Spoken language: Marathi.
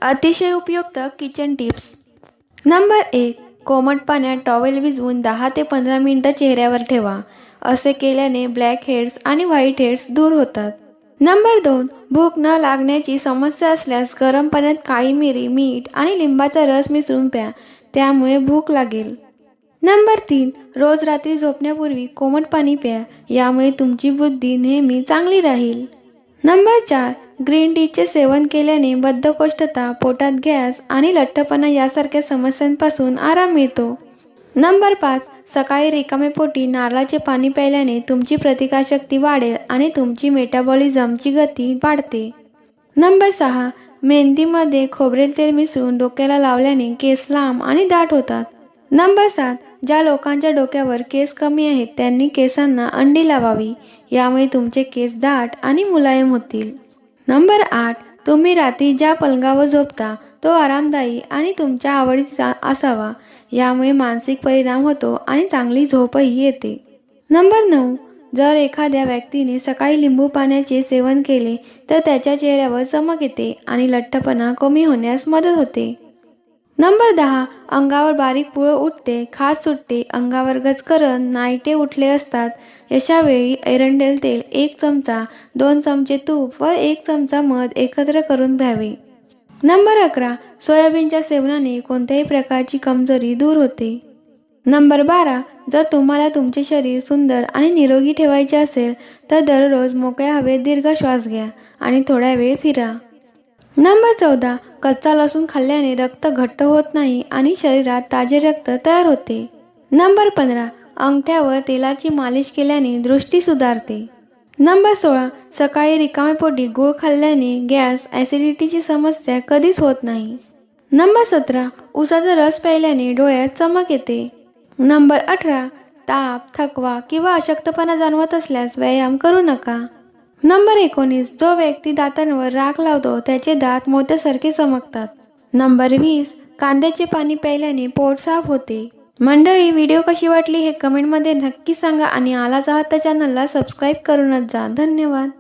अतिशय उपयुक्त किचन टिप्स. नंबर 1. कोमट पाण्यात टॉवेल भिजवून 10 ते 15 मिनिटं चेहऱ्यावर ठेवा. असे केल्याने ब्लॅक हेड्स आणि व्हाईट हेड्स दूर होतात. नंबर 2. भूक न लागण्याची समस्या असल्यास गरम पाण्यात काळी मिरी, मीठ आणि लिंबाचा रस मिसळून प्या. त्यामुळे भूक लागेल. नंबर 3. रोज रात्री झोपण्यापूर्वी कोमट पाणी प्या. यामुळे तुमची बुद्धी नेहमी चांगली राहील. नंबर 4. ग्रीन टीचे सेवन केल्याने बद्धकोष्ठता, पोटात गॅस आणि लठ्ठपणा यासारख्या समस्यांपासून आराम मिळतो. नंबर 5. सकाळी रिकामे पोटी नारळाचे पाणी प्यायल्याने तुमची प्रतिकारशक्ती वाढेल आणि तुमची मेटाबॉलिझमची गती वाढते. नंबर 6. मेहंदीमध्ये खोबरेल तेल मिसळून डोक्याला लावल्याने केस लांब आणि दाट होतात. नंबर 7. ज्या लोकांच्या डोक्यावर केस कमी आहेत त्यांनी केसांना अंडी लावावी. यामुळे तुमचे केस दाट आणि मुलायम होतील. नंबर 8. तुम्ही रात्री ज्या पलंगावर झोपता तो आरामदायी आणि तुमच्या आवडीचा असावा. यामुळे मानसिक परिणाम होतो आणि चांगली झोपही येते. नंबर 9. जर एखाद्या व्यक्तीने सकाळी लिंबू पाण्याचे सेवन केले तर त्याच्या चेहऱ्यावर चमक येते आणि लठ्ठपणा कमी होण्यास मदत होते. नंबर 10. अंगावर बारीक पुळं उठते, खाज सुटते, अंगावर गचकरण, नाईटे उठले असतात. अशा वेळी एरंडेल तेल 1 चमचा, 2 चमचे तूप व 1 चमचा मध एकत्र करून घ्यावे. नंबर 11. सोयाबीनच्या सेवनाने कोणत्याही प्रकारची कमजोरी दूर होते. नंबर 12. जर तुम्हाला तुमचे शरीर सुंदर आणि निरोगी ठेवायचे असेल तर दररोज मोकळ्या हवेत दीर्घ श्वास घ्या आणि थोडा वेळ फिरा. नंबर 14. कच्चा लसूण खाल्ल्याने रक्त घट्ट होत नाही आणि शरीरात ताजे रक्त तयार होते. नंबर 15. अंगठ्यावर तेलाची मालिश केल्याने दृष्टी सुधारते. नंबर 16. सकाळी रिकामे पोटी गूळ खाल्ल्याने गॅस, ॲसिडिटीची समस्या कधीच होत नाही. नंबर 17. उसाचा रस प्यायल्याने डोळ्यात चमक येते. नंबर 18. ताप, थकवा किंवा अशक्तपणा जाणवत असल्यास व्यायाम करू नका. नंबर 19. जो व्यक्ती दातांवर राख लावतो त्याचे दात मोत्यासारखे चमकतात. नंबर 20. कांद्याचे पाणी प्यायल्याने पोट साफ होते. मंडळी, व्हिडिओ कशी वाटली हे कमेंटमध्ये नक्की सांगा आणि आलाच आहात तर चॅनलला सबस्क्राईब करूनच जा. धन्यवाद.